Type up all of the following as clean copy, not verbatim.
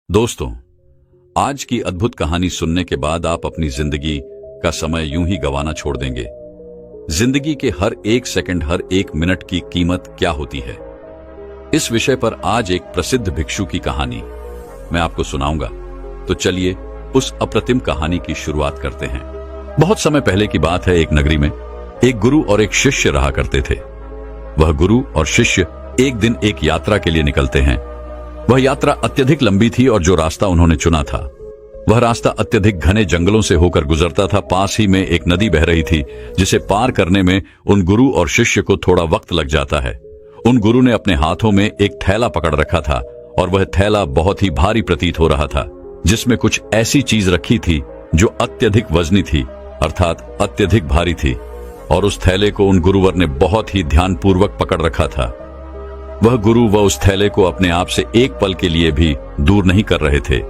दोस्तों, आज की अद्भुत कहानी सुनने के बाद आप अपनी जिंदगी का समय यूं ही गंवाना छोड़ देंगे। जिंदगी के हर एक सेकंड, हर एक मिनट की कीमत क्या होती है, इस विषय पर आज एक प्रसिद्ध भिक्षु की कहानी मैं आपको सुनाऊंगा। तो चलिए उस अप्रतिम कहानी की शुरुआत करते हैं। बहुत समय पहले की बात है। एक नगरी में एक गुरु और एक शिष्य रहा करते थे। वह गुरु और शिष्य एक दिन एक यात्रा के लिए निकलते हैं। वह यात्रा अत्यधिक लंबी थी और जो रास्ता उन्होंने चुना था वह रास्ता अत्यधिक घने जंगलों से होकर गुजरता था। पास ही में एक नदी बह रही थी जिसे पार करने में उन गुरु और शिष्य को थोड़ा वक्त लग जाता है। उन गुरु ने अपने हाथों में एक थैला पकड़ रखा था और वह थैला बहुत ही भारी प्रतीत हो रहा था, जिसमें कुछ ऐसी चीज रखी थी जो अत्यधिक वजनी थी, अर्थात अत्यधिक भारी थी। और उस थैले को उन गुरुवर ने बहुत ही ध्यानपूर्वक पकड़ रखा था। वह गुरु व उस थैले को अपने आप से एक पल के लिए भी दूर नहीं कर रहे थे।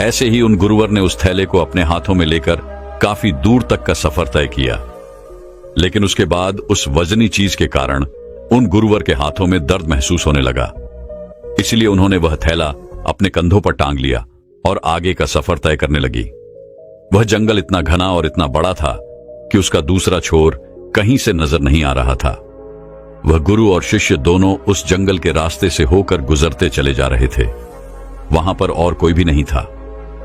ऐसे ही उन गुरुवर ने उस थैले को अपने हाथों में लेकर काफी दूर तक का सफर तय किया। लेकिन उसके बाद उस वजनी चीज के कारण उन गुरुवर के हाथों में दर्द महसूस होने लगा। इसलिए उन्होंने वह थैला अपने कंधों पर टांग लिया और आगे का सफर तय करने लगी। वह जंगल इतना घना और इतना बड़ा था कि उसका दूसरा छोर कहीं से नजर नहीं आ रहा था। वह गुरु और शिष्य दोनों उस जंगल के रास्ते से होकर गुजरते चले जा रहे थे। वहां पर और कोई भी नहीं था।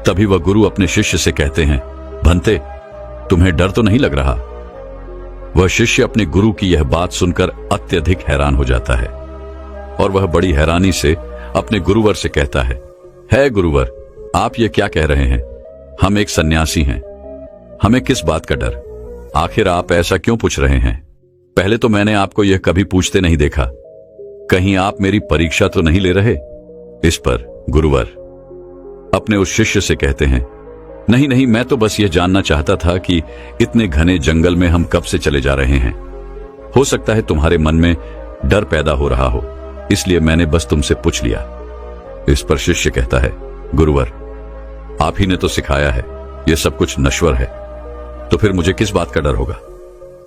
तभी वह गुरु अपने शिष्य से कहते हैं, भंते, तुम्हें डर तो नहीं लग रहा? वह शिष्य अपने गुरु की यह बात सुनकर अत्यधिक हैरान हो जाता है और वह बड़ी हैरानी से अपने गुरुवर से कहता है गुरुवर, आप ये क्या कह रहे हैं? हम एक सन्यासी हैं, हमें किस बात का डर? आखिर आप ऐसा क्यों पूछ रहे हैं? पहले तो मैंने आपको यह कभी पूछते नहीं देखा। कहीं आप मेरी परीक्षा तो नहीं ले रहे? इस पर गुरुवर अपने उस शिष्य से कहते हैं, नहीं नहीं, मैं तो बस यह जानना चाहता था कि इतने घने जंगल में हम कब से चले जा रहे हैं। हो सकता है तुम्हारे मन में डर पैदा हो रहा हो, इसलिए मैंने बस तुमसे पूछ लिया। इस पर शिष्य कहता है, गुरुवर, आप ही ने तो सिखाया है यह सब कुछ नश्वर है, तो फिर मुझे किस बात का डर होगा?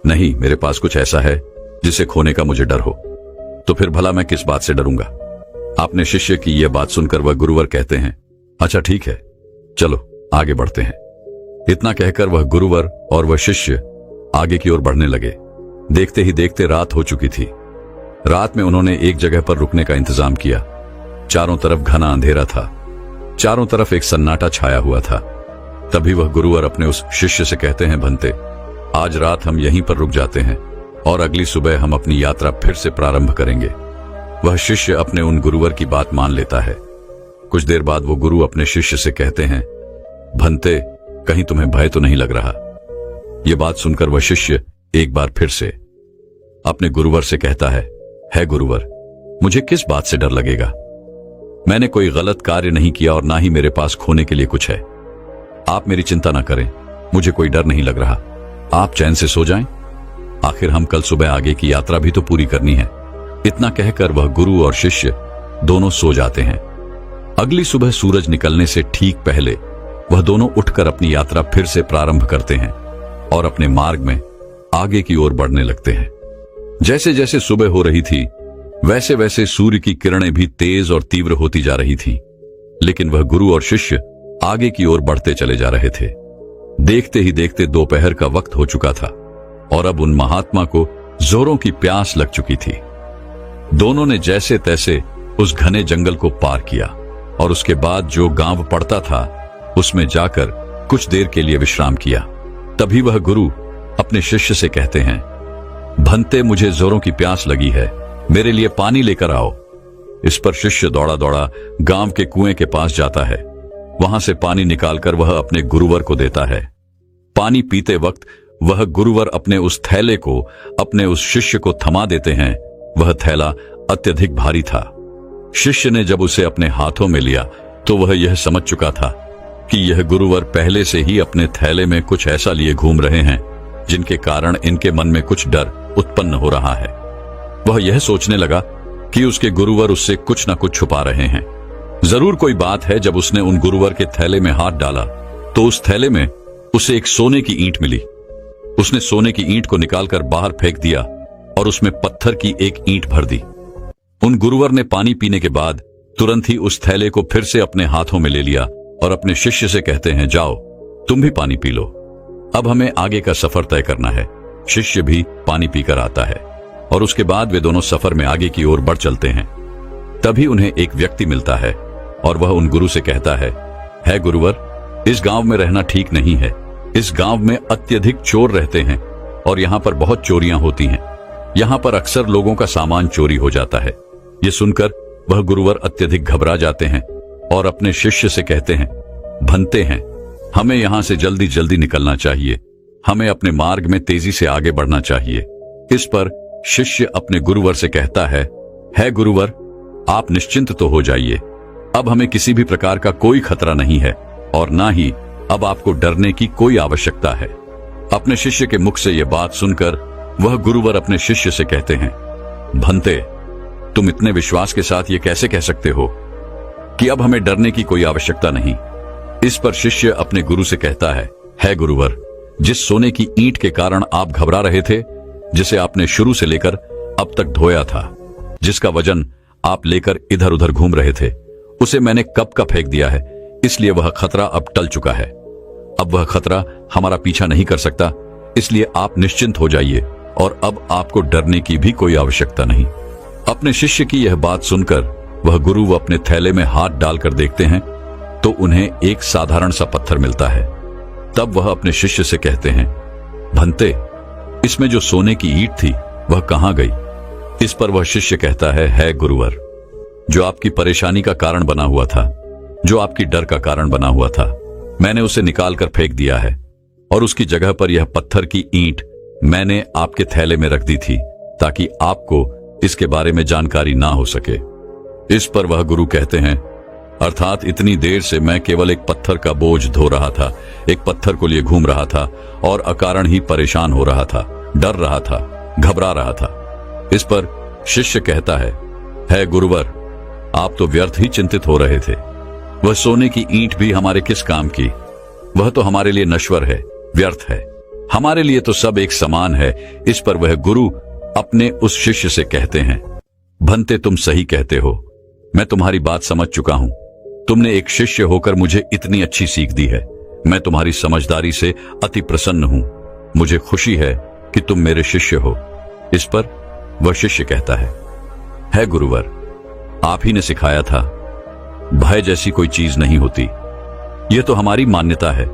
नहीं, मेरे पास कुछ ऐसा है जिसे खोने का मुझे डर हो, तो फिर भला मैं किस बात से डरूंगा? आपने शिष्य की यह बात सुनकर वह गुरुवर कहते हैं, अच्छा ठीक है, चलो आगे बढ़ते हैं। इतना कहकर वह गुरुवर और वह शिष्य आगे की ओर बढ़ने लगे। देखते ही देखते रात हो चुकी थी। रात में उन्होंने एक जगह पर रुकने का इंतजाम किया। चारों तरफ घना अंधेरा था, चारों तरफ एक सन्नाटा छाया हुआ था। तभी वह गुरुवर अपने उस शिष्य से कहते हैं, भंते, आज रात हम यहीं पर रुक जाते हैं और अगली सुबह हम अपनी यात्रा फिर से प्रारंभ करेंगे। वह शिष्य अपने उन गुरुवर की बात मान लेता है। कुछ देर बाद वो गुरु अपने शिष्य से कहते हैं, भंते, कहीं तुम्हें भय तो नहीं लग रहा? यह बात सुनकर वह शिष्य एक बार फिर से अपने गुरुवर से कहता है गुरुवर, मुझे किस बात से डर लगेगा? मैंने कोई गलत कार्य नहीं किया और ना ही मेरे पास खोने के लिए कुछ है। आप मेरी चिंता ना करें, मुझे कोई डर नहीं लग रहा। आप चैन से सो जाएं। आखिर हम कल सुबह आगे की यात्रा भी तो पूरी करनी है। इतना कहकर वह गुरु और शिष्य दोनों सो जाते हैं। अगली सुबह सूरज निकलने से ठीक पहले वह दोनों उठकर अपनी यात्रा फिर से प्रारंभ करते हैं और अपने मार्ग में आगे की ओर बढ़ने लगते हैं। जैसे जैसे सुबह हो रही थी वैसे वैसे सूर्य की किरणें भी तेज और तीव्र होती जा रही थी। लेकिन वह गुरु और शिष्य आगे की ओर बढ़ते चले जा रहे थे। देखते ही देखते दोपहर का वक्त हो चुका था और अब उन महात्मा को जोरों की प्यास लग चुकी थी। दोनों ने जैसे तैसे उस घने जंगल को पार किया और उसके बाद जो गांव पड़ता था उसमें जाकर कुछ देर के लिए विश्राम किया। तभी वह गुरु अपने शिष्य से कहते हैं, भंते, मुझे जोरों की प्यास लगी है, मेरे लिए पानी लेकर आओ। इस पर शिष्य दौड़ा दौड़ा गांव के कुएं के पास जाता है। वहां से पानी निकालकर वह अपने गुरुवर को देता है। पानी पीते वक्त वह गुरुवर अपने उस थैले को अपने उस शिष्य को थमा देते हैं। वह थैला अत्यधिक भारी था। शिष्य ने जब उसे अपने हाथों में लिया तो वह यह समझ चुका था कि यह गुरुवर पहले से ही अपने थैले में कुछ ऐसा लिए घूम रहे हैं जिनके कारण इनके मन में कुछ डर उत्पन्न हो रहा है। वह यह सोचने लगा कि उसके गुरुवर उससे कुछ न कुछ छुपा रहे हैं। जरूर कोई बात है। जब उसने उन गुरुवर के थैले में हाथ डाला तो उस थैले में उसे एक सोने की ईंट मिली। उसने सोने की ईंट को निकालकर बाहर फेंक दिया और उसमें पत्थर की एक ईंट भर दी। उन गुरुवर ने पानी पीने के बाद तुरंत ही उस थैले को फिर से अपने हाथों में ले लिया और अपने शिष्य से कहते हैं, जाओ तुम भी पानी पी लो, अब हमें आगे का सफर तय करना है। शिष्य भी पानी पीकर आता है और उसके बाद वे दोनों सफर में आगे की ओर बढ़ चलते हैं। तभी उन्हें एक व्यक्ति मिलता है और वह उन गुरु से कहता है गुरुवर, इस गांव में रहना ठीक नहीं है। इस गांव में अत्यधिक चोर रहते हैं और यहाँ पर बहुत चोरियां होती हैं। यहाँ पर अक्सर लोगों का सामान चोरी हो जाता है। ये सुनकर वह गुरुवर अत्यधिक घबरा जाते हैं और अपने शिष्य से कहते हैं, भंते हैं, हमें यहाँ से जल्दी जल्दी निकलना चाहिए, हमें अपने मार्ग में तेजी से आगे बढ़ना चाहिए। इस पर शिष्य अपने गुरुवर से कहता है गुरुवर, आप निश्चिंत तो हो जाइए, अब हमें किसी भी प्रकार का कोई खतरा नहीं है और ना ही अब आपको डरने की कोई आवश्यकता है। अपने शिष्य के मुख से यह बात सुनकर वह गुरुवर अपने शिष्य से कहते हैं, भंते, तुम इतने विश्वास के साथ ये कैसे कह सकते हो कि अब हमें डरने की कोई आवश्यकता नहीं। इस पर शिष्य अपने गुरु से कहता है गुरुवर, जिस सोने की ईंट के कारण आप घबरा रहे थे, जिसे आपने शुरू से लेकर अब तक ढोया था, जिसका वजन आप लेकर इधर उधर घूम रहे थे, उसे मैंने कब का फेंक दिया है, इसलिए वह खतरा अब टल चुका है। अब वह खतरा हमारा पीछा नहीं कर सकता, इसलिए आप निश्चिंत हो जाइए और अब आपको डरने की भी कोई आवश्यकता नहीं। अपने शिष्य की यह बात सुनकर वह गुरु अपने थैले में हाथ डालकर देखते हैं तो उन्हें एक साधारण सा पत्थर मिलता है। तब वह अपने शिष्य से कहते हैं, भंते, इसमें जो सोने की ईंट थी वह कहां गई? इस पर वह शिष्य कहता है गुरुवर, जो आपकी परेशानी का कारण बना हुआ था, जो आपकी डर का कारण बना हुआ था, मैंने उसे निकाल कर फेंक दिया है और उसकी जगह पर यह पत्थर की ईंट मैंने आपके थैले में रख दी थी ताकि आपको इसके बारे में जानकारी ना हो सके। इस पर वह गुरु कहते हैं, अर्थात इतनी देर से मैं केवल एक पत्थर का बोझ धो रहा था, एक पत्थर को लिए घूम रहा था और अकारण ही परेशान हो रहा था, डर रहा था, घबरा रहा था। इस पर शिष्य कहता है गुरुवर, आप तो व्यर्थ ही चिंतित हो रहे थे। वह सोने की ईंट भी हमारे किस काम की? वह तो हमारे लिए नश्वर है, व्यर्थ है, हमारे लिए तो सब एक समान है। इस पर वह गुरु अपने उस शिष्य से कहते हैं, भंते, तुम सही कहते हो, मैं तुम्हारी बात समझ चुका हूं। तुमने एक शिष्य होकर मुझे इतनी अच्छी सीख दी है। मैं तुम्हारी समझदारी से अति प्रसन्न हूं। मुझे खुशी है कि तुम मेरे शिष्य हो। इस पर वह शिष्य कहता है गुरुवर, आप ही ने सिखाया था, भय जैसी कोई चीज नहीं होती। यह तो हमारी मान्यता है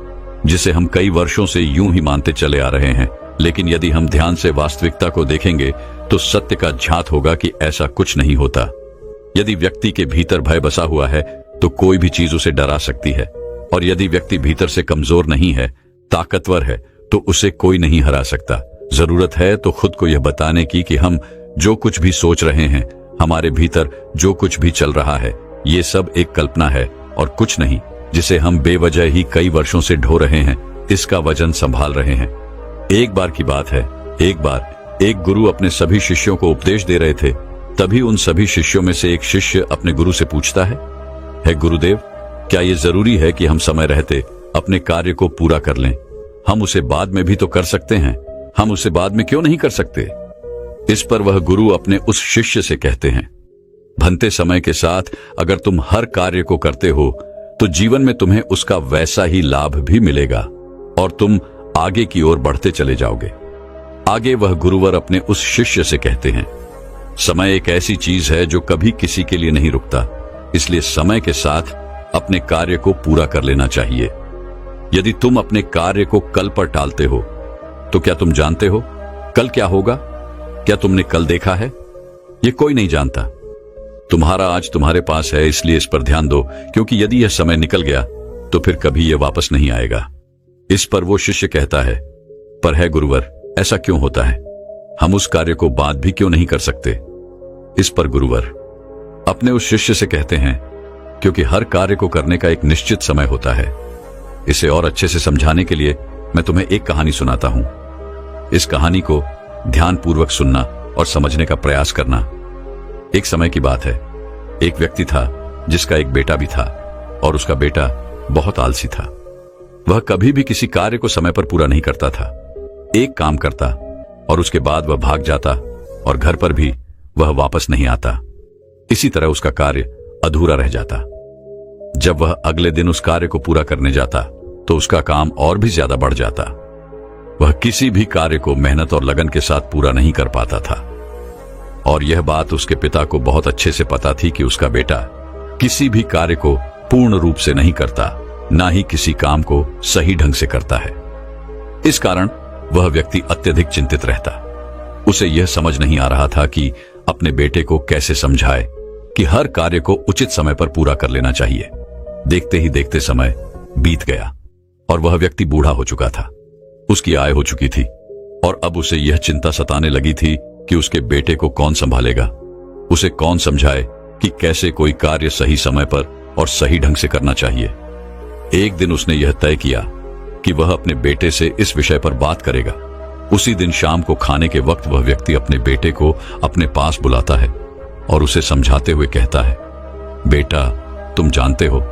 जिसे हम कई वर्षों से यूं ही मानते चले आ रहे हैं, लेकिन यदि हम ध्यान से वास्तविकता को देखेंगे तो सत्य का झात होगा कि ऐसा कुछ नहीं होता। यदि व्यक्ति के भीतर भय बसा हुआ है तो कोई भी चीज उसे डरा सकती है, और यदि व्यक्ति भीतर से कमजोर नहीं है, ताकतवर है, तो उसे कोई नहीं हरा सकता। जरूरत है तो खुद को यह बताने की कि हम जो कुछ भी सोच रहे हैं, हमारे भीतर जो कुछ भी चल रहा है, ये सब एक कल्पना है और कुछ नहीं, जिसे हम बेवजह ही कई वर्षों से ढो रहे हैं, इसका वजन संभाल रहे हैं। एक बार की बात है, एक बार एक गुरु अपने सभी शिष्यों को उपदेश दे रहे थे। तभी उन सभी शिष्यों में से एक शिष्य अपने गुरु से पूछता है गुरुदेव, क्या ये जरूरी है कि हम समय रहते अपने कार्य को पूरा कर लें? हम उसे बाद में भी तो कर सकते हैं, हम उसे बाद में क्यों नहीं कर सकते? इस पर वह गुरु अपने उस शिष्य से कहते हैं, भंते, समय के साथ अगर तुम हर कार्य को करते हो तो जीवन में तुम्हें उसका वैसा ही लाभ भी मिलेगा और तुम आगे की ओर बढ़ते चले जाओगे। आगे वह गुरुवर अपने उस शिष्य से कहते हैं, समय एक ऐसी चीज है जो कभी किसी के लिए नहीं रुकता, इसलिए समय के साथ अपने कार्य को पूरा कर लेना चाहिए। यदि तुम अपने कार्य को कल पर टालते हो तो क्या तुम जानते हो कल क्या होगा? क्या तुमने कल देखा है? यह कोई नहीं जानता। तुम्हारा आज तुम्हारे पास है, इसलिए इस पर ध्यान दो, क्योंकि यदि यह समय निकल गया तो फिर कभी यह वापस नहीं आएगा। इस पर वो शिष्य कहता है, पर गुरुवर, ऐसा क्यों होता है? हम उस कार्य को बाद भी क्यों नहीं कर सकते? इस पर गुरुवर अपने उस शिष्य से कहते हैं, क्योंकि हर कार्य को करने का एक निश्चित समय होता है। इसे और अच्छे से समझाने के लिए मैं तुम्हें एक कहानी सुनाता हूं। इस कहानी को ध्यानपूर्वक सुनना और समझने का प्रयास करना। एक समय की बात है, एक व्यक्ति था जिसका एक बेटा भी था और उसका बेटा बहुत आलसी था। वह कभी भी किसी कार्य को समय पर पूरा नहीं करता था। एक काम करता और उसके बाद वह भाग जाता और घर पर भी वह वापस नहीं आता। इसी तरह उसका कार्य अधूरा रह जाता। जब वह अगले दिन उस कार्य को पूरा करने जाता तो उसका काम और भी ज्यादा बढ़ जाता। वह किसी भी कार्य को मेहनत और लगन के साथ पूरा नहीं कर पाता था, और यह बात उसके पिता को बहुत अच्छे से पता थी कि उसका बेटा किसी भी कार्य को पूर्ण रूप से नहीं करता, ना ही किसी काम को सही ढंग से करता है। इस कारण वह व्यक्ति अत्यधिक चिंतित रहता। उसे यह समझ नहीं आ रहा था कि अपने बेटे को कैसे समझाए कि हर कार्य को उचित समय पर पूरा कर लेना चाहिए। देखते ही देखते समय बीत गया और वह व्यक्ति बूढ़ा हो चुका था। उसकी आय हो चुकी थी और अब उसे यह चिंता सताने लगी थी कि उसके बेटे को कौन संभालेगा। उसे कौन समझाए कि कैसे कोई कार्य सही समय पर और सही ढंग से करना चाहिए। एक दिन उसने यह तय किया कि वह अपने बेटे से इस विषय पर बात करेगा। उसी दिन शाम को खाने के वक्त वह व्यक्ति अपने बेटे को अपने पास बुलाता है और उसे समझाते हुए कहता है, बेटा, तुम जानते हो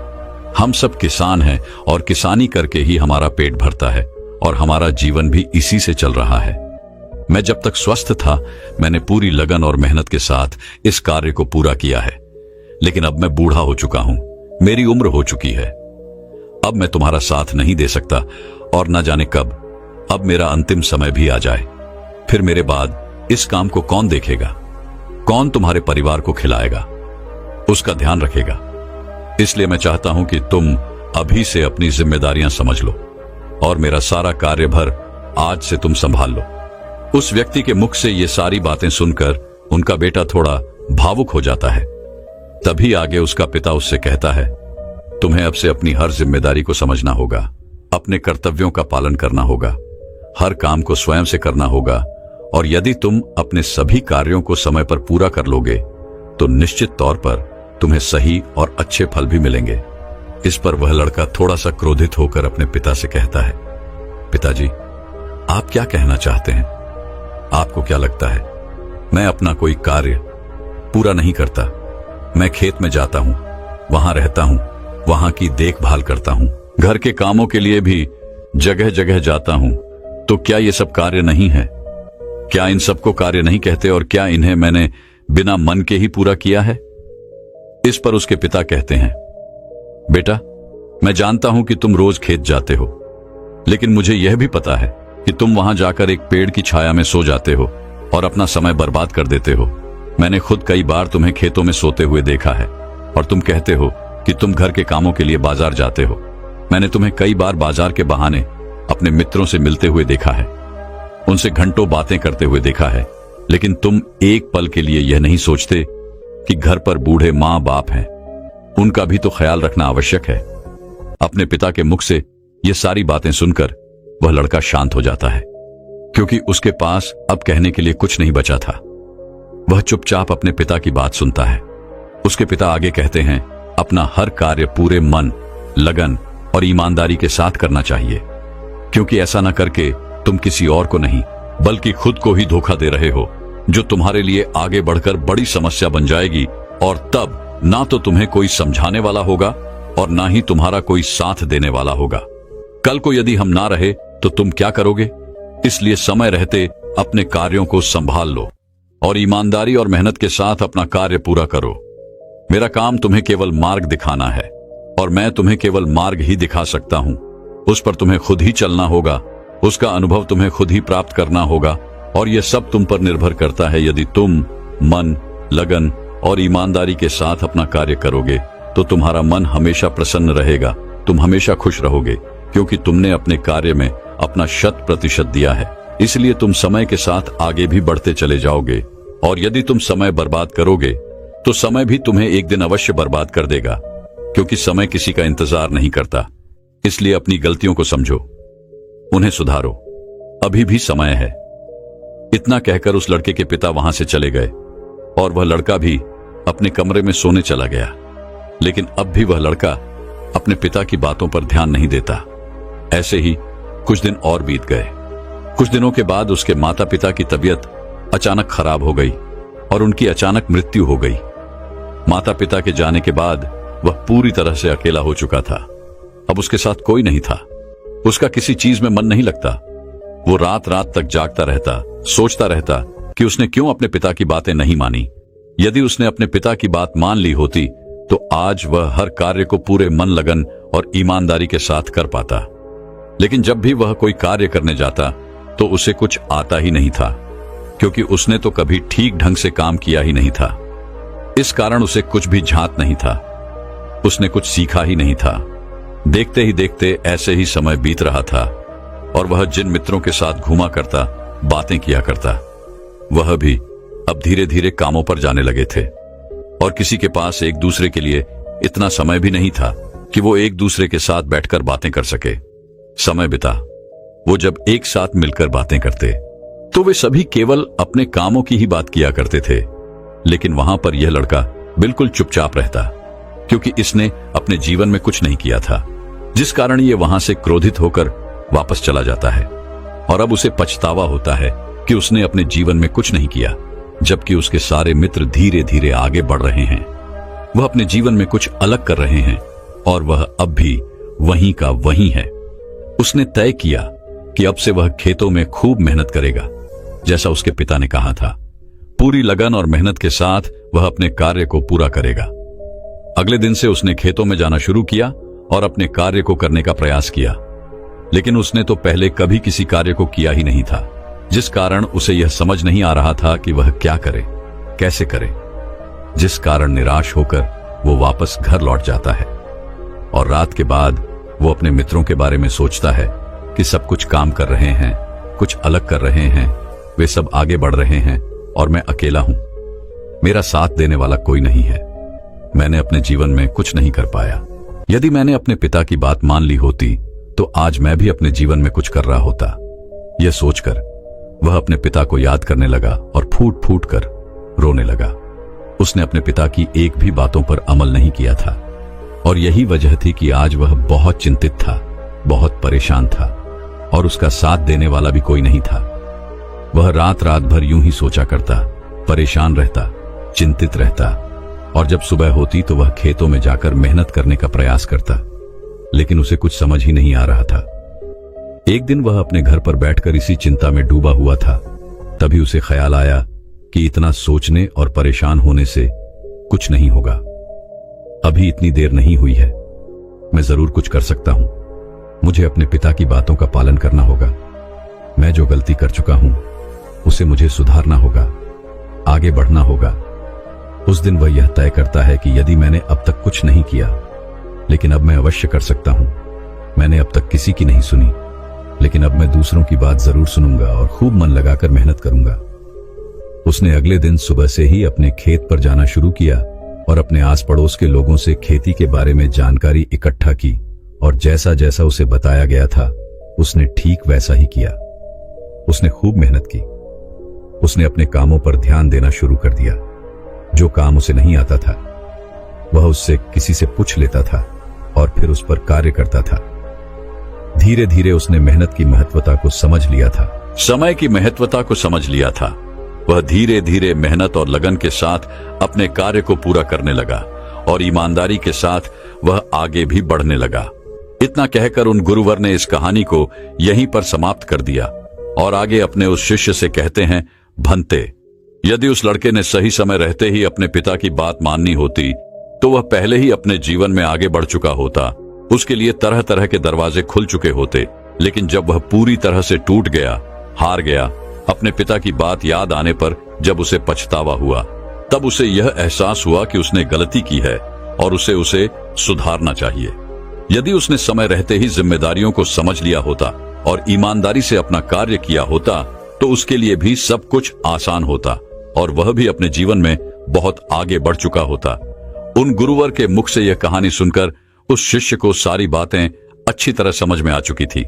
हम सब किसान हैं और किसानी करके ही हमारा पेट भरता है और हमारा जीवन भी इसी से चल रहा है। मैं जब तक स्वस्थ था मैंने पूरी लगन और मेहनत के साथ इस कार्य को पूरा किया है, लेकिन अब मैं बूढ़ा हो चुका हूं, मेरी उम्र हो चुकी है। अब मैं तुम्हारा साथ नहीं दे सकता और न जाने कब अब मेरा अंतिम समय भी आ जाए। फिर मेरे बाद इस काम को कौन देखेगा? कौन तुम्हारे परिवार को खिलाएगा, उसका ध्यान रखेगा? इसलिए मैं चाहता हूं कि तुम अभी से अपनी जिम्मेदारियां समझ लो और मेरा सारा कार्यभार आज से तुम संभाल लो। उस व्यक्ति के मुख से ये सारी बातें सुनकर उनका बेटा थोड़ा भावुक हो जाता है। तभी आगे उसका पिता उससे कहता है, तुम्हें अब से अपनी हर जिम्मेदारी को समझना होगा, अपने कर्तव्यों का पालन करना होगा, हर काम को स्वयं से करना होगा, और यदि तुम अपने सभी कार्यों को समय पर पूरा कर लोगे तो निश्चित तौर पर तुम्हें सही और अच्छे फल भी मिलेंगे। इस पर वह लड़का थोड़ा सा क्रोधित होकर अपने पिता से कहता है, पिताजी, आप क्या कहना चाहते हैं? आपको क्या लगता है मैं अपना कोई कार्य पूरा नहीं करता? मैं खेत में जाता हूं, वहां रहता हूं, वहां की देखभाल करता हूं, घर के कामों के लिए भी जगह जगह जाता हूं, तो क्या ये सब कार्य नहीं है? क्या इन सबको कार्य नहीं कहते और क्या इन्हें मैंने बिना मन के ही पूरा किया है? इस पर उसके पिता कहते हैं, बेटा, मैं जानता हूं कि तुम रोज खेत जाते हो, लेकिन मुझे यह भी पता है कि तुम वहां जाकर एक पेड़ की छाया में सो जाते हो और अपना समय बर्बाद कर देते हो। मैंने खुद कई बार तुम्हें खेतों में सोते हुए देखा है और तुम कहते हो कि तुम घर के कामों के लिए बाजार जाते हो। मैंने तुम्हें कई बार बाजार के बहाने अपने मित्रों से मिलते हुए देखा है, उनसे घंटों बातें करते हुए देखा है, लेकिन तुम एक पल के लिए यह नहीं सोचते कि घर पर बूढ़े माँ बाप हैं, उनका भी तो ख्याल रखना आवश्यक है। अपने पिता के मुख से ये सारी बातें सुनकर वह लड़का शांत हो जाता है, क्योंकि उसके पास अब कहने के लिए कुछ नहीं बचा था। वह चुपचाप अपने पिता की बात सुनता है। उसके पिता आगे कहते हैं, अपना हर कार्य पूरे मन, लगन और ईमानदारी के साथ करना चाहिए, क्योंकि ऐसा न करके तुम किसी और को नहीं बल्कि खुद को ही धोखा दे रहे हो, जो तुम्हारे लिए आगे बढ़कर बड़ी समस्या बन जाएगी, और तब ना तो तुम्हें कोई समझाने वाला होगा और ना ही तुम्हारा कोई साथ देने वाला होगा। कल को यदि हम ना रहे तो तुम क्या करोगे? इसलिए समय रहते अपने कार्यों को संभाल लो और ईमानदारी और मेहनत के साथ अपना कार्य पूरा करो। मेरा काम तुम्हें केवल मार्ग दिखाना है और मैं तुम्हें केवल मार्ग ही दिखा सकता हूं। उस पर तुम्हें खुद ही चलना होगा, उसका अनुभव तुम्हें खुद ही प्राप्त करना होगा, और यह सब तुम पर निर्भर करता है। यदि तुम मन, लगन और ईमानदारी के साथ अपना कार्य करोगे तो तुम्हारा मन हमेशा प्रसन्न रहेगा, तुम हमेशा खुश रहोगे, क्योंकि तुमने अपने कार्य में अपना 100% दिया है। इसलिए तुम समय के साथ आगे भी बढ़ते चले जाओगे, और यदि तुम समय बर्बाद करोगे तो समय भी तुम्हें एक दिन अवश्य बर्बाद कर देगा, क्योंकि समय किसी का इंतजार नहीं करता। इसलिए अपनी गलतियों को समझो, उन्हें सुधारो, अभी भी समय है। इतना कहकर उस लड़के के पिता वहां से चले गए और वह लड़का भी अपने कमरे में सोने चला गया। लेकिन अब भी वह लड़का अपने पिता की बातों पर ध्यान नहीं देता। ऐसे ही कुछ दिन और बीत गए। कुछ दिनों के बाद उसके माता पिता की तबीयत अचानक खराब हो गई और उनकी अचानक मृत्यु हो गई। माता पिता के जाने के बाद वह पूरी तरह से अकेला हो चुका था। अब उसके साथ कोई नहीं था। उसका किसी चीज में मन नहीं लगता। वो रात रात तक जागता रहता, सोचता रहता कि उसने क्यों अपने पिता की बातें नहीं मानी। यदि उसने अपने पिता की बात मान ली होती तो आज वह हर कार्य को पूरे मन लगन और ईमानदारी के साथ कर पाता। लेकिन जब भी वह कोई कार्य करने जाता तो उसे कुछ आता ही नहीं था, क्योंकि उसने तो कभी ठीक ढंग से काम किया ही नहीं था। इस कारण उसे कुछ भी झांत नहीं था, उसने कुछ सीखा ही नहीं था। देखते ही देखते ऐसे ही समय बीत रहा था और वह जिन मित्रों के साथ घूमा करता, बातें किया करता, वह भी अब धीरे धीरे कामों पर जाने लगे थे और किसी के पास एक दूसरे के लिए इतना समय भी नहीं था कि वो एक दूसरे के साथ बैठकर बातें कर सके। समय बिता, वो जब एक साथ मिलकर बातें करते तो वे सभी केवल अपने कामों की ही बात किया करते थे। लेकिन वहां पर यह लड़का बिल्कुल चुपचाप रहता, क्योंकि इसने अपने जीवन में कुछ नहीं किया था, जिस कारण ये वहां से क्रोधित होकर वापस चला जाता है और अब उसे पछतावा होता है कि उसने अपने जीवन में कुछ नहीं किया, जबकि उसके सारे मित्र धीरे धीरे आगे बढ़ रहे हैं। वह अपने जीवन में कुछ अलग कर रहे हैं और वह अब भी वहीं का वहीं है। उसने तय किया कि अब से वह खेतों में खूब मेहनत करेगा, जैसा उसके पिता ने कहा था। पूरी लगन और मेहनत के साथ वह अपने कार्य को पूरा करेगा। अगले दिन से उसने खेतों में जाना शुरू किया और अपने कार्य को करने का प्रयास किया, लेकिन उसने तो पहले कभी किसी कार्य को किया ही नहीं था, जिस कारण उसे यह समझ नहीं आ रहा था कि वह क्या करे, कैसे करे, जिस कारण निराश होकर वो वापस घर लौट जाता है और रात के बाद वो अपने मित्रों के बारे में सोचता है कि सब कुछ काम कर रहे हैं, कुछ अलग कर रहे हैं, वे सब आगे बढ़ रहे हैं और मैं अकेला हूं। मेरा साथ देने वाला कोई नहीं है। मैंने अपने जीवन में कुछ नहीं कर पाया। यदि मैंने अपने पिता की बात मान ली होती तो आज मैं भी अपने जीवन में कुछ कर रहा होता। यह सोचकर वह अपने पिता को याद करने लगा और फूट फूट कर रोने लगा। उसने अपने पिता की एक भी बातों पर अमल नहीं किया था और यही वजह थी कि आज वह बहुत चिंतित था, बहुत परेशान था और उसका साथ देने वाला भी कोई नहीं था। वह रात रात भर यूं ही सोचा करता, परेशान रहता, चिंतित रहता और जब सुबह होती तो वह खेतों में जाकर मेहनत करने का प्रयास करता, लेकिन उसे कुछ समझ ही नहीं आ रहा था। एक दिन वह अपने घर पर बैठकर इसी चिंता में डूबा हुआ था। तभी उसे ख्याल आया कि इतना सोचने और परेशान होने से कुछ नहीं होगा। अभी इतनी देर नहीं हुई है, मैं जरूर कुछ कर सकता हूं। मुझे अपने पिता की बातों का पालन करना होगा। मैं जो गलती कर चुका हूं उसे मुझे सुधारना होगा, आगे बढ़ना होगा। उस दिन वह यह तय करता है कि यदि मैंने अब तक कुछ नहीं किया, लेकिन अब मैं अवश्य कर सकता हूं। मैंने अब तक किसी की नहीं सुनी, लेकिन अब मैं दूसरों की बात जरूर सुनूंगा और खूब मन लगाकर मेहनत करूंगा। उसने अगले दिन सुबह से ही अपने खेत पर जाना शुरू किया और अपने आस पड़ोस के लोगों से खेती के बारे में जानकारी इकट्ठा की और जैसा जैसा उसे बताया गया था उसने ठीक वैसा ही किया। उसने खूब मेहनत की। उसने अपने कामों पर ध्यान देना शुरू कर दिया। जो काम उसे नहीं आता था वह उससे किसी से पूछ लेता था और फिर उस पर कार्य करता था। धीरे धीरे उसने मेहनत की महत्वता को समझ लिया था, समय की महत्वता को समझ लिया था। वह धीरे धीरे मेहनत और लगन के साथ अपने कार्य को पूरा करने लगा और ईमानदारी के साथ वह आगे भी बढ़ने लगा। इतना कहकर उन गुरुवर ने इस कहानी को यहीं पर समाप्त कर दिया और आगे अपने उस शिष्य से कहते हैं, भंते, यदि उस लड़के ने सही समय रहते ही अपने पिता की बात माननी होती तो वह पहले ही अपने जीवन में आगे बढ़ चुका होता। उसके लिए तरह तरह के दरवाजे खुल चुके होते। लेकिन जब वह पूरी तरह से टूट गया, हार गया, अपने पिता की बात याद आने पर जब उसे पछतावा हुआ, तब उसे यह एहसास हुआ कि उसने गलती की है और उसे सुधारना चाहिए। यदि उसने समय रहते ही जिम्मेदारियों को समझ लिया होता और ईमानदारी से अपना कार्य किया होता तो उसके लिए भी सब कुछ आसान होता और वह भी अपने जीवन में बहुत आगे बढ़ चुका होता। उन गुरुवर के मुख से यह कहानी सुनकर उस शिष्य को सारी बातें अच्छी तरह समझ में आ चुकी थी।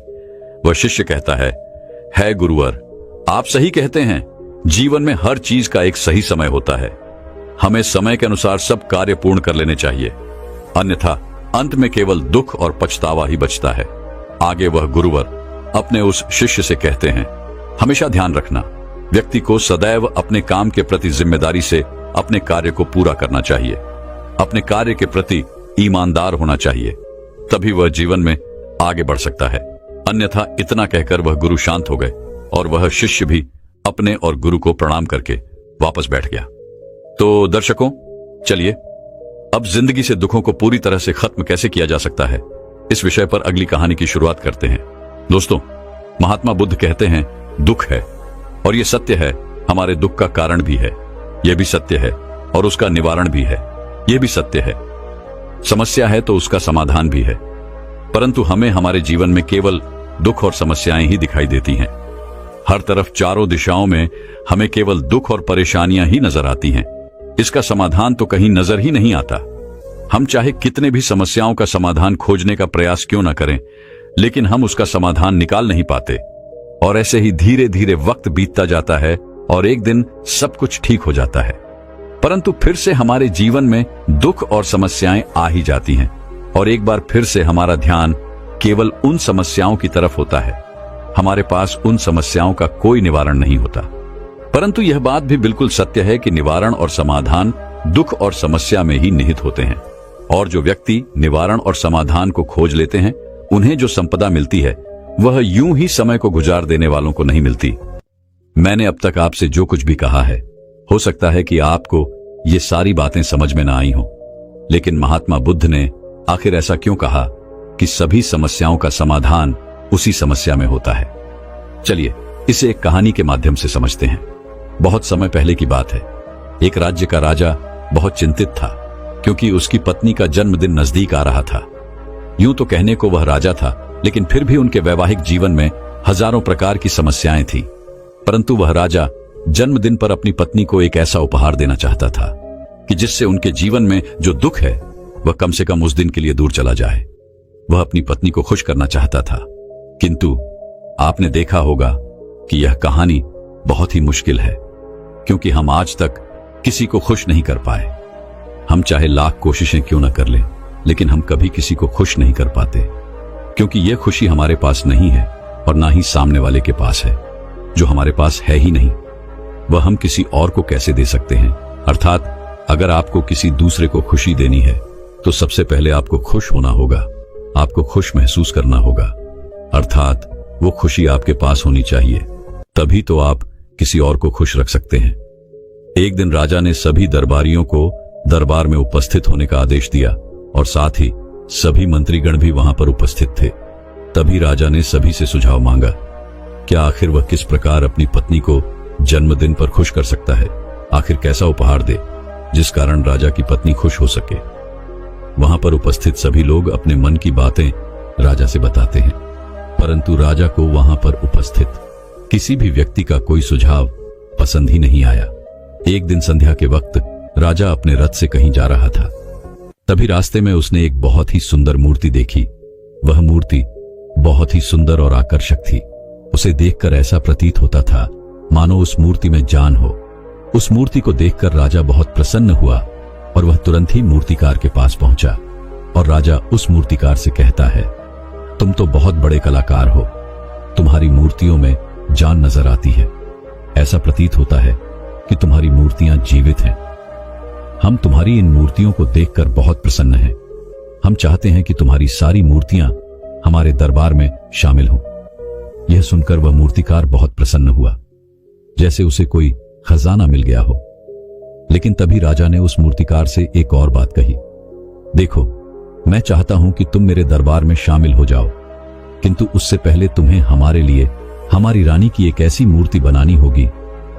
वह शिष्य कहता है गुरुवर, आप सही कहते हैं। जीवन में हर चीज का एक सही समय होता है। हमें समय के अनुसार सब कार्य पूर्ण कर लेने चाहिए, अन्यथा अंत में केवल दुख और पछतावा ही बचता है। आगे वह गुरुवर अपने उस शिष्य से कहते हैं, हमेशा ध्यान रखना, व्यक्ति को सदैव अपने काम के प्रति जिम्मेदारी से अपने कार्य को पूरा करना चाहिए। अपने कार्य के प्रति ईमानदार होना चाहिए, तभी वह जीवन में आगे बढ़ सकता है। अन्यथा इतना कहकर वह गुरु शांत हो गए और वह शिष्य भी अपने और गुरु को प्रणाम करके वापस बैठ गया। तो दर्शकों, चलिए अब जिंदगी से दुखों को पूरी तरह से खत्म कैसे किया जा सकता है, इस विषय पर अगली कहानी की शुरुआत करते हैं। दोस्तों, महात्मा बुद्ध कहते हैं दुख है, और यह सत्य है। हमारे दुख का कारण भी है, यह भी सत्य है, और उसका निवारण भी है, यह भी सत्य है। समस्या है तो उसका समाधान भी है, परंतु हमें हमारे जीवन में केवल दुख और समस्याएं ही दिखाई देती हैं। हर तरफ चारों दिशाओं में हमें केवल दुख और परेशानियां ही नजर आती हैं। इसका समाधान तो कहीं नजर ही नहीं आता। हम चाहे कितने भी समस्याओं का समाधान खोजने का प्रयास क्यों न करें, लेकिन हम उसका समाधान निकाल नहीं पाते, और ऐसे ही धीरे धीरे वक्त बीतता जाता है और एक दिन सब कुछ ठीक हो जाता है। परंतु फिर से हमारे जीवन में दुख और समस्याएं आ ही जाती हैं, और एक बार फिर से हमारा ध्यान केवल उन समस्याओं की तरफ होता है। हमारे पास उन समस्याओं का कोई निवारण नहीं होता। परंतु यह बात भी बिल्कुल सत्य है कि निवारण और समाधान दुख और समस्या में ही निहित होते हैं, और जो व्यक्ति निवारण और समाधान को खोज लेते हैं, उन्हें जो संपदा मिलती है वह यूं ही समय को गुजार देने वालों को नहीं मिलती। मैंने अब तक आपसे जो कुछ भी कहा है, हो सकता है कि आपको ये सारी बातें समझ में ना आई हों, लेकिन महात्मा बुद्ध ने आखिर ऐसा क्यों कहा कि सभी समस्याओं का समाधान उसी समस्या में होता है। चलिए इसे एक कहानी के माध्यम से समझते हैं। बहुत समय पहले की बात है। एक राज्य का राजा बहुत चिंतित था, क्योंकि उसकी पत्नी का जन्मदिन नजदीक आ रहा था। यूं तो कहने को वह राजा था, लेकिन फिर भी उनके वैवाहिक जीवन में हजारों प्रकार की समस्याएं थी। परंतु वह राजा जन्मदिन पर अपनी पत्नी को एक ऐसा उपहार देना चाहता था कि जिससे उनके जीवन में जो दुख है वह कम से कम उस दिन के लिए दूर चला जाए। वह अपनी पत्नी को खुश करना चाहता था, किंतु आपने देखा होगा कि यह कहानी बहुत ही मुश्किल है, क्योंकि हम आज तक किसी को खुश नहीं कर पाए। हम चाहे लाख कोशिशें क्यों न कर लें, लेकिन हम कभी किसी को खुश नहीं कर पाते, क्योंकि यह खुशी हमारे पास नहीं है और ना ही सामने वाले के पास है। जो हमारे पास है ही नहीं, वह हम किसी और को कैसे दे सकते हैं। अर्थात अगर आपको किसी दूसरे को खुशी देनी है तो सबसे पहले आपको खुश होना होगा, आपको खुश महसूस करना होगा। अर्थात वो खुशी आपके पास होनी चाहिए, तभी तो आप किसी और को खुश रख सकते हैं। एक दिन राजा ने सभी दरबारियों को दरबार में उपस्थित होने का आदेश दिया, और साथ ही सभी मंत्रीगण भी वहां पर उपस्थित थे। तभी राजा ने सभी से सुझाव मांगा, क्या आखिर वह किस प्रकार अपनी पत्नी को जन्मदिन पर खुश कर सकता है। आखिर कैसा उपहार दे जिस कारण राजा की पत्नी खुश हो सके। वहां पर उपस्थित सभी लोग अपने मन की बातें राजा से बताते हैं, परंतु राजा को वहां पर उपस्थित किसी भी व्यक्ति का कोई सुझाव पसंद ही नहीं आया। एक दिन संध्या के वक्त राजा अपने रथ से कहीं जा रहा था। तभी रास्ते में उसने एक बहुत ही सुंदर मूर्ति देखी। वह मूर्ति बहुत ही सुंदर और आकर्षक थी। उसे देखकर ऐसा प्रतीत होता था मानो उस मूर्ति में जान हो। उस मूर्ति को देखकर राजा बहुत प्रसन्न हुआ और वह तुरंत ही मूर्तिकार के पास पहुंचा, और राजा उस मूर्तिकार से कहता है, तुम तो बहुत बड़े कलाकार हो, तुम्हारी मूर्तियों में जान नजर आती है। ऐसा प्रतीत होता है कि तुम्हारी मूर्तियां जीवित हैं। हम तुम्हारी इन मूर्तियों को देखकर बहुत प्रसन्न हैं। हम चाहते हैं कि तुम्हारी सारी मूर्तियां हमारे दरबार में शामिल हों। यह सुनकर वह मूर्तिकार बहुत प्रसन्न हुआ, जैसे उसे कोई खजाना मिल गया हो। लेकिन तभी राजा ने उस मूर्तिकार से एक और बात कही, देखो, मैं चाहता हूं कि तुम मेरे दरबार में शामिल हो जाओ, किंतु उससे पहले तुम्हें हमारे लिए हमारी रानी की एक ऐसी मूर्ति बनानी होगी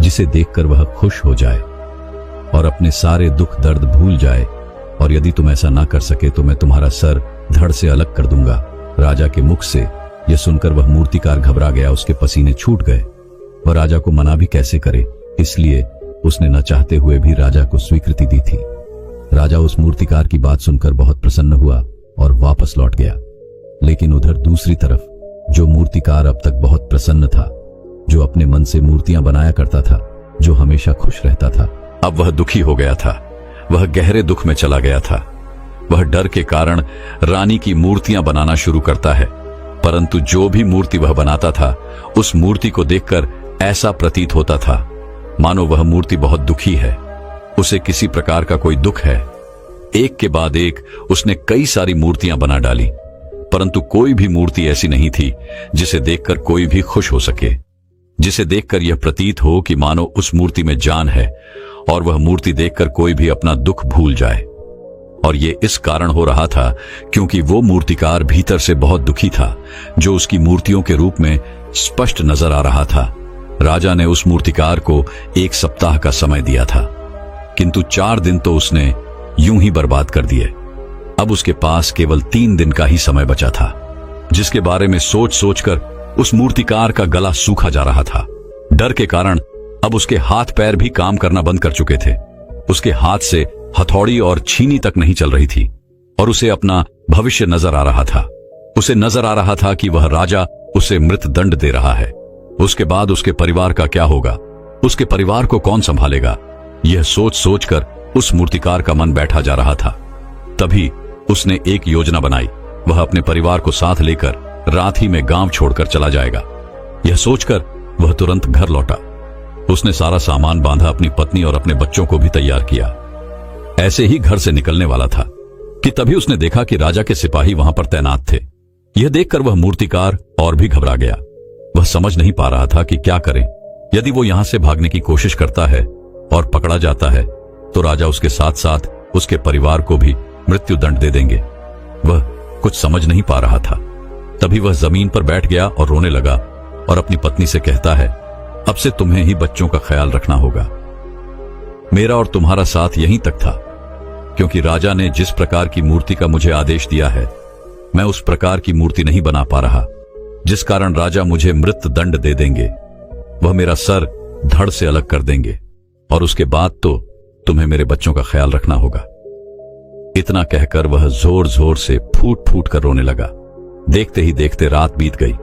जिसे देखकर वह खुश हो जाए और अपने सारे दुख दर्द भूल जाए, और यदि तुम ऐसा ना कर सके तो मैं तुम्हारा सर धड़ से अलग कर दूंगा। राजा के मुख से यह सुनकर वह मूर्तिकार घबरा गया, उसके पसीने छूट गए। वह राजा को मना भी कैसे करे, इसलिए उसने न चाहते हुए भी राजा को स्वीकृति दी थी। राजा उस मूर्तिकार की बात सुनकर बहुत प्रसन्न हुआ और वापस लौट गया। लेकिन उधर दूसरी तरफ जो मूर्तिकार अब तक बहुत प्रसन्न था, जो अपने मन से मूर्तियां बनाया करता था, जो हमेशा खुश रहता था, अब वह दुखी हो गया था। वह गहरे दुख में चला गया था। वह डर के कारण रानी की मूर्तियां बनाना शुरू करता है, परंतु जो भी मूर्ति वह बनाता था, उस मूर्ति को देखकर ऐसा प्रतीत होता था मानो वह मूर्ति बहुत दुखी है, उसे किसी प्रकार का कोई दुख है। एक के बाद एक उसने कई सारी मूर्तियां बना डाली, परंतु कोई भी मूर्ति ऐसी नहीं थी जिसे देखकर कोई भी खुश हो सके, जिसे देखकर यह प्रतीत हो कि मानो उस मूर्ति में जान है और वह मूर्ति देखकर कोई भी अपना दुख भूल जाए। और ये इस कारण हो रहा था क्योंकि वो मूर्तिकार भीतर से बहुत दुखी था, जो उसकी मूर्तियों के रूप में स्पष्ट नजर आ रहा था। राजा ने उस मूर्तिकार को 1 सप्ताह का समय दिया था, किंतु 4 दिन तो उसने यूं ही बर्बाद कर दिए। अब उसके पास केवल 3 दिन का ही समय बचा था, जिसके बारे में सोच सोचकर उस मूर्तिकार का गला सूखा जा रहा था। डर के कारण अब उसके हाथ पैर भी काम करना बंद कर चुके थे। उसके हाथ से हथौड़ी और छीनी तक नहीं चल रही थी और उसे अपना भविष्य नजर आ रहा था। उसे नजर आ रहा था कि वह राजा उसे मृत्युदंड दे रहा है। उसके बाद उसके परिवार का क्या होगा, उसके परिवार को कौन संभालेगा, यह सोच सोचकर उस मूर्तिकार का मन बैठा जा रहा था। तभी उसने एक योजना बनाई। वह अपने परिवार को साथ लेकर रात ही में गांव छोड़कर चला जाएगा। यह सोचकर वह तुरंत घर लौटा। उसने सारा सामान बांधा, अपनी पत्नी और अपने बच्चों को भी तैयार किया। ऐसे ही घर से निकलने वाला था कि तभी उसने देखा कि राजा के सिपाही वहां पर तैनात थे। यह देखकर वह मूर्तिकार और भी घबरा गया। वह समझ नहीं पा रहा था कि क्या करे। यदि वो यहां से भागने की कोशिश करता है और पकड़ा जाता है तो राजा उसके साथ साथ उसके परिवार को भी मृत्युदंड दे देंगे। वह कुछ समझ नहीं पा रहा था। तभी वह जमीन पर बैठ गया और रोने लगा और अपनी पत्नी से कहता है, अब से तुम्हें ही बच्चों का ख्याल रखना होगा। मेरा और तुम्हारा साथ यहीं तक था, क्योंकि राजा ने जिस प्रकार की मूर्ति का मुझे आदेश दिया है, मैं उस प्रकार की मूर्ति नहीं बना पा रहा, जिस कारण राजा मुझे मृत्युदंड दे देंगे। वह मेरा सर धड़ से अलग कर देंगे और उसके बाद तो तुम्हें मेरे बच्चों का ख्याल रखना होगा। इतना कहकर वह जोर जोर से फूट फूट कर रोने लगा। देखते ही देखते रात बीत गई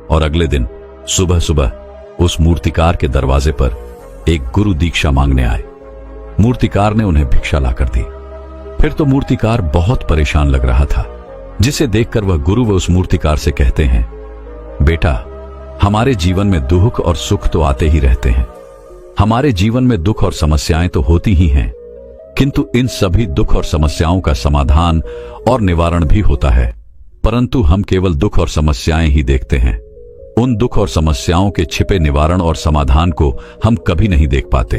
और अगले दिन सुबह सुबह उस मूर्तिकार के दरवाजे पर एक गुरु दीक्षा मांगने आए। मूर्तिकार ने उन्हें भिक्षा लाकर दी। फिर तो मूर्तिकार बहुत परेशान लग रहा था, जिसे देखकर वह गुरु व उस मूर्तिकार से कहते हैं, बेटा, हमारे जीवन में दुख और सुख तो आते ही रहते हैं। हमारे जीवन में दुख और समस्याएं तो होती ही हैं, किंतु इन सभी दुख और समस्याओं का समाधान और निवारण भी होता है, परंतु हम केवल दुख और समस्याएं ही देखते हैं। उन दुख और समस्याओं के छिपे निवारण और समाधान को हम कभी नहीं देख पाते।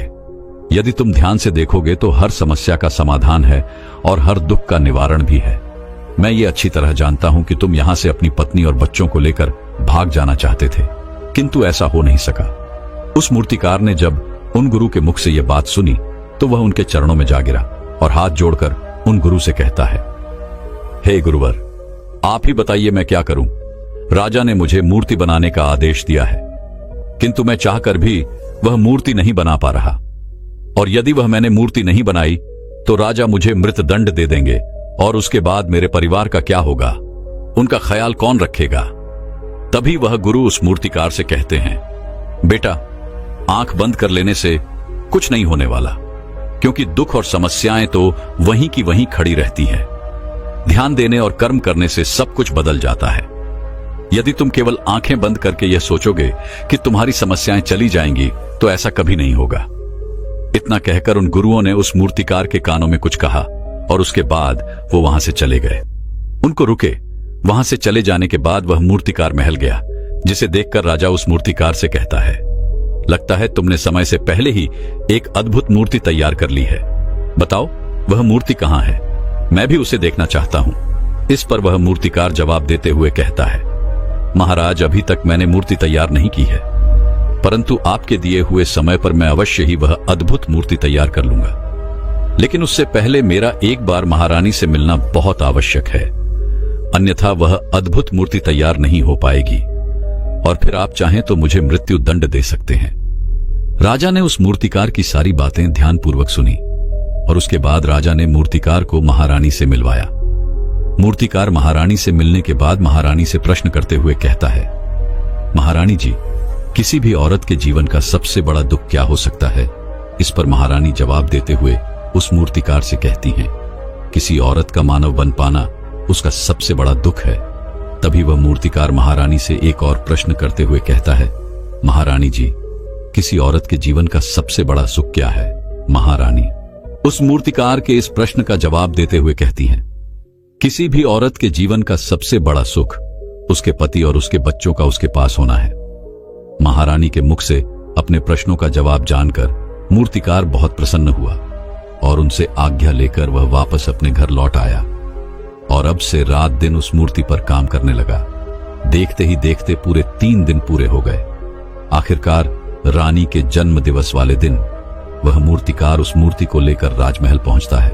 यदि तुम ध्यान से देखोगे तो हर समस्या का समाधान है और हर दुख का निवारण भी है। मैं ये अच्छी तरह जानता हूं कि तुम यहां से अपनी पत्नी और बच्चों को लेकर भाग जाना चाहते थे, किंतु ऐसा हो नहीं सका। उस मूर्तिकार ने जब उन गुरु के मुख से यह बात सुनी तो वह उनके चरणों में जा गिरा और हाथ जोड़कर उन गुरु से कहता है, हे गुरुवर, आप ही बताइए मैं क्या करूं। राजा ने मुझे मूर्ति बनाने का आदेश दिया है, किंतु मैं चाहकर भी वह मूर्ति नहीं बना पा रहा, और यदि वह मैंने मूर्ति नहीं बनाई तो राजा मुझे मृत्युदंड दे देंगे और उसके बाद मेरे परिवार का क्या होगा, उनका ख्याल कौन रखेगा। तभी वह गुरु उस मूर्तिकार से कहते हैं, बेटा, आंख बंद कर लेने से कुछ नहीं होने वाला, क्योंकि दुख और समस्याएं तो वहीं की वहीं खड़ी रहती हैं। ध्यान देने और कर्म करने से सब कुछ बदल जाता है। यदि तुम केवल आंखें बंद करके यह सोचोगे कि तुम्हारी समस्याएं चली जाएंगी तो ऐसा कभी नहीं होगा। इतना कहकर उन गुरुओं ने उस मूर्तिकार के कानों में कुछ कहा और उसके बाद वो वहां से चले गए। उनको रुके। वहां से चले जाने के बाद वह मूर्तिकार महल गया, जिसे देखकर राजा उस मूर्तिकार से कहता है, लगता है तुमने समय से पहले ही एक अद्भुत मूर्ति तैयार कर ली है। बताओ वह मूर्ति कहां है, मैं भी उसे देखना चाहता हूं। इस पर वह मूर्तिकार जवाब देते हुए कहता है, महाराज, अभी तक मैंने मूर्ति तैयार नहीं की है, परंतु आपके दिए हुए समय पर मैं अवश्य ही वह अद्भुत मूर्ति तैयार कर लूंगा। लेकिन उससे पहले मेरा एक बार महारानी से मिलना बहुत आवश्यक है, अन्यथा वह अद्भुत मूर्ति तैयार नहीं हो पाएगी और फिर आप चाहें तो मुझे मृत्यु दंड दे सकते हैं। राजा ने उस मूर्तिकार की सारी बातें ध्यानपूर्वक सुनी और उसके बाद राजा ने मूर्तिकार को महारानी से मिलवाया। मूर्तिकार महारानी से मिलने के बाद महारानी से प्रश्न करते हुए कहता है, महारानी जी, किसी भी औरत के जीवन का सबसे बड़ा दुख क्या हो सकता है। इस पर महारानी जवाब देते हुए उस मूर्तिकार से कहती हैं, किसी औरत का मानव बन पाना उसका सबसे बड़ा दुख है। तभी वह मूर्तिकार महारानी से एक और प्रश्न करते हुए कहता है, महारानी जी, किसी औरत के जीवन का सबसे बड़ा सुख क्या है। महारानी उस मूर्तिकार के इस प्रश्न का जवाब देते हुए कहती हैं, किसी भी औरत के जीवन का सबसे बड़ा सुख उसके पति और उसके बच्चों का उसके पास होना है। महारानी के मुख से अपने प्रश्नों का जवाब जानकर मूर्तिकार बहुत प्रसन्न हुआ और उनसे आज्ञा लेकर वह वापस अपने घर लौट आया और अब से रात दिन उस मूर्ति पर काम करने लगा। देखते ही देखते पूरे 3 दिन पूरे हो गए। आखिरकार रानी के जन्म दिवस वाले दिन वह मूर्तिकार उस मूर्ति को लेकर राजमहल पहुंचता है।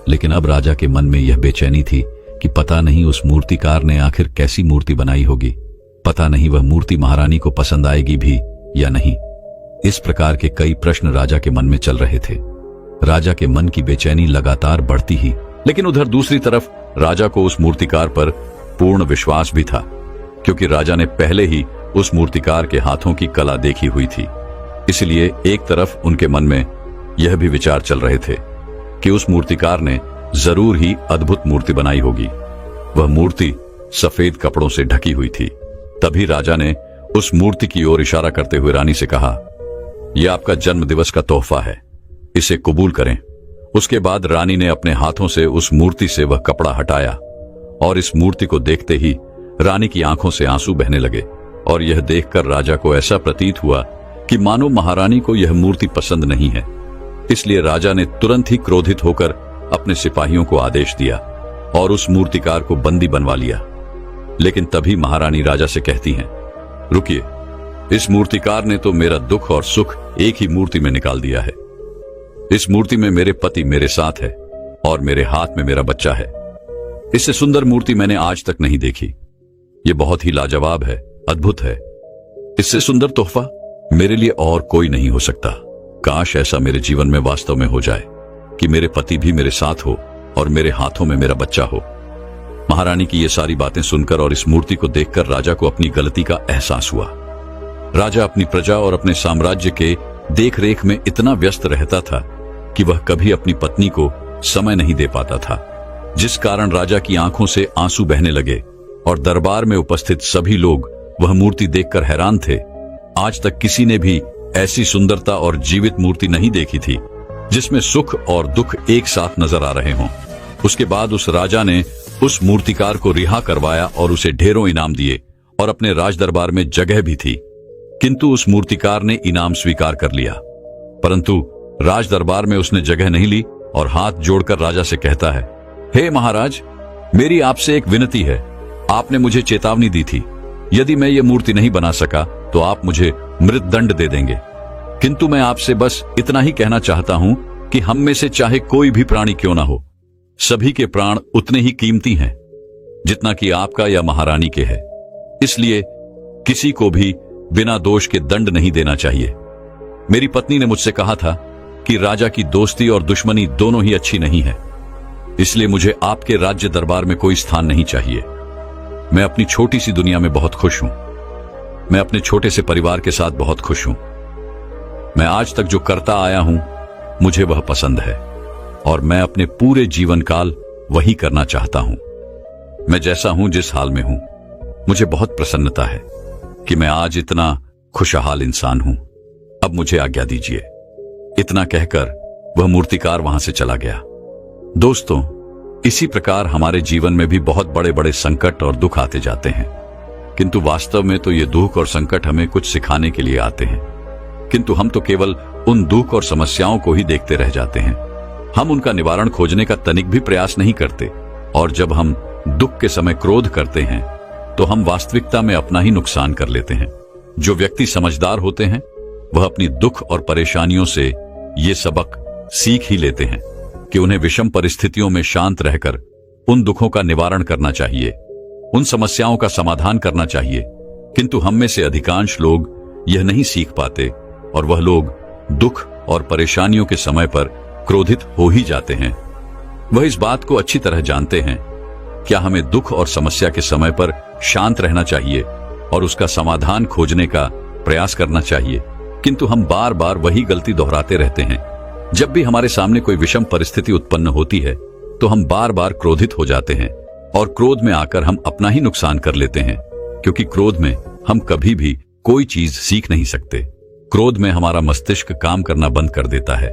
लेकिन अब राजा के मन में यह बेचैनी थी कि पता नहीं उस मूर्तिकार ने आखिर कैसी मूर्ति बनाई होगी, पता नहीं वह मूर्ति महारानी को पसंद आएगी भी या नहीं। इस प्रकार के कई प्रश्न राजा के मन में चल रहे थे। राजा के मन की बेचैनी लगातार बढ़ती ही, लेकिन उधर दूसरी तरफ राजा को उस मूर्तिकार पर पूर्ण विश्वास भी था, क्योंकि राजा ने पहले ही उस मूर्तिकार के हाथों की कला देखी हुई थी। इसलिए एक तरफ उनके मन में यह भी विचार चल रहे थे कि उस मूर्तिकार ने जरूर ही अद्भुत मूर्ति बनाई होगी। वह मूर्ति सफेद कपड़ों से ढकी हुई थी। तभी राजा ने उस मूर्ति की ओर इशारा करते हुए रानी से कहा, यह आपका जन्म दिवस का तोहफा है, इसे कबूल करें। उसके बाद रानी ने अपने हाथों से उस मूर्ति से वह कपड़ा हटाया और इस मूर्ति को देखते ही रानी की आंखों से आंसू बहने लगे और यह देखकर राजा को ऐसा प्रतीत हुआ कि मानो महारानी को यह मूर्ति पसंद नहीं है। इसलिए राजा ने तुरंत ही क्रोधित होकर अपने सिपाहियों को आदेश दिया और उस मूर्तिकार को बंदी बनवा लिया। लेकिन तभी महारानी राजा से कहती हैं, रुकिए, इस मूर्तिकार ने तो मेरा दुख और सुख एक ही मूर्ति में निकाल दिया है। इस मूर्ति में मेरे पति मेरे साथ है और मेरे हाथ में मेरा बच्चा है। इससे सुंदर मूर्ति मैंने आज तक नहीं देखी। ये बहुत ही लाजवाब है, अद्भुत है। इससे सुंदर तोहफा मेरे लिए और कोई नहीं हो सकता। काश ऐसा मेरे जीवन में वास्तव में हो जाए कि मेरे पति भी मेरे साथ हो और मेरे हाथों में मेरा बच्चा हो। महारानी की ये सारी बातें सुनकर और इस मूर्ति को देखकर राजा को अपनी गलती का एहसास हुआ। राजा अपनी प्रजा और अपने साम्राज्य के देखरेख में इतना व्यस्त रहता था कि वह कभी अपनी पत्नी को समय नहीं दे पाता था, जिस कारण राजा की आंखों से आंसू बहने लगे और दरबार में उपस्थित सभी लोग वह मूर्ति देखकर हैरान थे। आज तक किसी ने भी ऐसी सुंदरता और जीवित मूर्ति नहीं देखी थी जिसमें सुख और दुख एक साथ नजर आ रहे हों। उसके बाद उस राजा ने उस मूर्तिकार को रिहा करवाया और उसे ढेरों इनाम दिए और अपने राज दरबार में जगह भी थी। किंतु उस मूर्तिकार ने इनाम स्वीकार कर लिया, परंतु राज दरबार में उसने जगह नहीं ली और हाथ जोड़कर राजा से कहता है, हे महाराज, मेरी आपसे एक विनती है। आपने मुझे चेतावनी दी थी, यदि मैं ये मूर्ति नहीं बना सका तो आप मुझे मृत्युदंड दे देंगे। किंतु मैं आपसे बस इतना ही कहना चाहता हूं कि हम में से चाहे कोई भी प्राणी क्यों ना हो, सभी के प्राण उतने ही कीमती हैं जितना कि आपका या महारानी के है। इसलिए किसी को भी बिना दोष के दंड नहीं देना चाहिए। मेरी पत्नी ने मुझसे कहा था कि राजा की दोस्ती और दुश्मनी दोनों ही अच्छी नहीं है, इसलिए मुझे आपके राज्य दरबार में कोई स्थान नहीं चाहिए। मैं अपनी छोटी सी दुनिया में बहुत खुश हूं। मैं अपने छोटे से परिवार के साथ बहुत खुश हूं। मैं आज तक जो करता आया हूं मुझे वह पसंद है और मैं अपने पूरे जीवन काल वही करना चाहता हूं। मैं जैसा हूं, जिस हाल में हूं, मुझे बहुत प्रसन्नता है कि मैं आज इतना खुशहाल इंसान हूं। अब मुझे आज्ञा दीजिए। इतना कहकर वह मूर्तिकार वहां से चला गया। दोस्तों, इसी प्रकार हमारे जीवन में भी बहुत बड़े बड़े संकट और दुख आते जाते हैं, किंतु वास्तव में तो ये दुख और संकट हमें कुछ सिखाने के लिए आते हैं। किंतु हम तो केवल उन दुख और समस्याओं को ही देखते रह जाते हैं। हम उनका निवारण खोजने का तनिक भी प्रयास नहीं करते और जब हम दुख के समय क्रोध करते हैं तो हम वास्तविकता में अपना ही नुकसान कर लेते हैं। जो व्यक्ति समझदार होते हैं वह अपनी दुख और परेशानियों से ये सबक सीख ही लेते हैं कि उन्हें विषम परिस्थितियों में शांत रहकर उन दुखों का निवारण करना चाहिए, उन समस्याओं का समाधान करना चाहिए। किंतु हम में से अधिकांश लोग यह नहीं सीख पाते और वह लोग दुख और परेशानियों के समय पर क्रोधित हो ही जाते हैं। वह इस बात को अच्छी तरह जानते हैं क्या हमें दुख और समस्या के समय पर शांत रहना चाहिए और उसका समाधान खोजने का प्रयास करना चाहिए, किंतु हम बार बार वही गलती दोहराते रहते हैं। जब भी हमारे सामने कोई विषम परिस्थिति उत्पन्न होती है तो हम बार बार क्रोधित हो जाते हैं और क्रोध में आकर हम अपना ही नुकसान कर लेते हैं, क्योंकि क्रोध में हम कभी भी कोई चीज सीख नहीं सकते। क्रोध में हमारा मस्तिष्क काम करना बंद कर देता है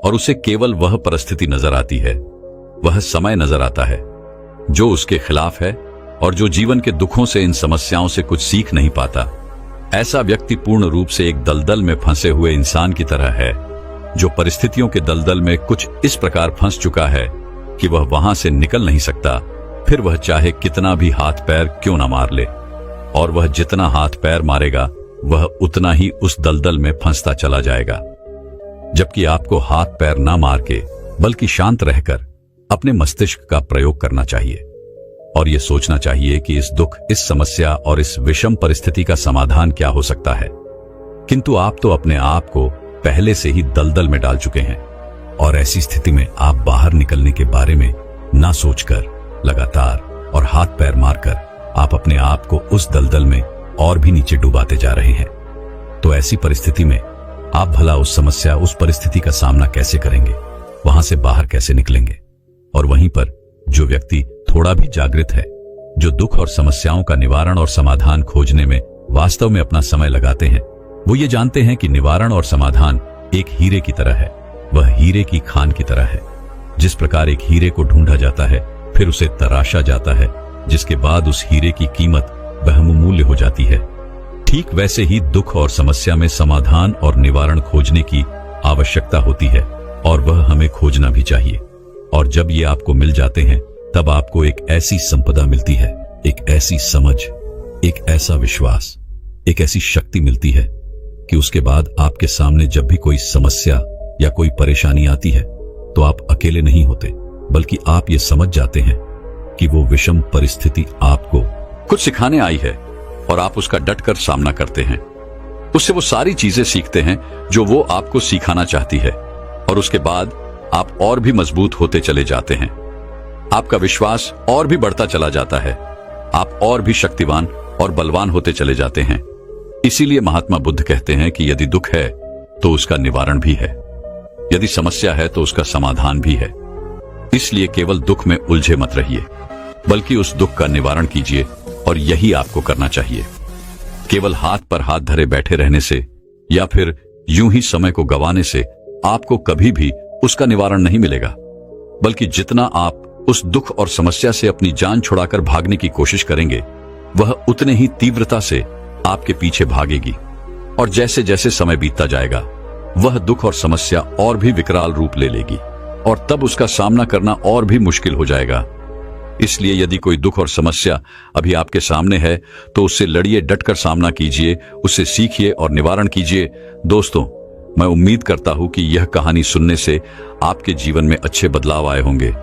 और उसे केवल वह परिस्थिति नजर आती है, वह समय नजर आता है जो उसके खिलाफ है और जो जीवन के दुखों से, इन समस्याओं से कुछ सीख नहीं पाता। ऐसा व्यक्ति पूर्ण रूप से एक दलदल में फंसे हुए इंसान की तरह है जो परिस्थितियों के दलदल में कुछ इस प्रकार फंस चुका है कि वह वहां से निकल नहीं सकता, फिर वह चाहे कितना भी हाथ पैर क्यों ना मार ले, और वह जितना हाथ पैर मारेगा वह उतना ही उस दलदल में फंसता चला जाएगा। जबकि आपको हाथ पैर ना मार के बल्कि शांत रहकर अपने मस्तिष्क का प्रयोग करना चाहिए और यह सोचना चाहिए कि इस दुख, इस समस्या और इस विषम परिस्थिति का समाधान क्या हो सकता है। किंतु आप तो अपने आप को पहले से ही दलदल में डाल चुके हैं और ऐसी स्थिति में आप बाहर निकलने के बारे में ना सोचकर लगातार और हाथ पैर मारकर आप अपने आप को उस दलदल में और भी नीचे डुबाते जा रहे हैं। तो ऐसी परिस्थिति में आप भला उस समस्या, उस परिस्थिति का सामना कैसे करेंगे, वहां से बाहर कैसे निकलेंगे? और वहीं पर जो व्यक्ति थोड़ा भी जागृत है, जो दुख और समस्याओं का निवारण और समाधान खोजने में वास्तव में अपना समय लगाते हैं, वो ये जानते हैं कि निवारण और समाधान एक हीरे की तरह है। वह हीरे की खान की तरह है। जिस प्रकार एक हीरे को ढूंढा जाता है, फिर उसे तराशा जाता है, जिसके बाद उस हीरे की कीमत बहुमूल्य हो जाती है, ठीक वैसे ही दुख और समस्या में समाधान और निवारण खोजने की आवश्यकता होती है और वह हमें खोजना भी चाहिए। और जब ये आपको मिल जाते हैं, तब आपको एक ऐसी संपदा मिलती है, एक ऐसी समझ, एक ऐसा विश्वास, एक ऐसी शक्ति मिलती है कि उसके बाद आपके सामने जब भी कोई समस्या या कोई परेशानी आती है तो आप अकेले नहीं होते, बल्कि आप ये समझ जाते हैं कि वो विषम परिस्थिति आपको कुछ सिखाने आई है और आप उसका डटकर सामना करते हैं। उससे वो सारी चीजें सीखते हैं जो वो आपको सिखाना चाहती है और उसके बाद आप और भी मजबूत होते चले जाते हैं। आपका विश्वास और भी बढ़ता चला जाता है, आप और भी शक्तिवान और बलवान होते चले जाते हैं। इसीलिए महात्मा बुद्ध कहते हैं कि यदि दुख है तो उसका निवारण भी है, यदि समस्या है तो उसका समाधान भी है। इसलिए केवल दुख में उलझे मत रहिए, बल्कि उस दुख का निवारण कीजिए और यही आपको करना चाहिए। केवल हाथ पर हाथ धरे बैठे रहने से या फिर यूं ही समय को गंवाने से आपको कभी भी उसका निवारण नहीं मिलेगा, बल्कि जितना आप उस दुख और समस्या से अपनी जान छुड़ाकर भागने की कोशिश करेंगे, वह उतने ही तीव्रता से आपके पीछे भागेगी और जैसे जैसे समय बीतता जाएगा वह दुख और समस्या और भी विकराल रूप ले लेगी और तब उसका सामना करना और भी मुश्किल हो जाएगा। इसलिए यदि कोई दुख और समस्या अभी आपके सामने है तो उससे लड़िए, डटकर सामना कीजिए, उससे सीखिए और निवारण कीजिए। दोस्तों, मैं उम्मीद करता हूं कि यह कहानी सुनने से आपके जीवन में अच्छे बदलाव आए होंगे।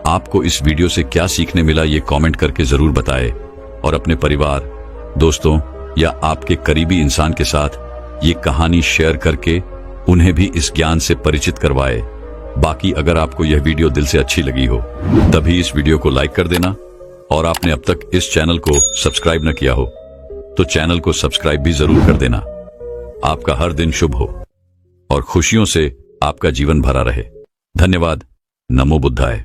आपको इस वीडियो से क्या सीखने मिला ये कमेंट करके जरूर बताएं और अपने परिवार, दोस्तों या आपके करीबी इंसान के साथ ये कहानी शेयर करके उन्हें भी इस ज्ञान से परिचित करवाएं। बाकी अगर आपको यह वीडियो दिल से अच्छी लगी हो तभी इस वीडियो को लाइक कर देना और आपने अब तक इस चैनल को सब्सक्राइब न किया हो तो चैनल को सब्सक्राइब भी जरूर कर देना। आपका हर दिन शुभ हो और खुशियों से आपका जीवन भरा रहे। धन्यवाद। नमो बुद्धाय।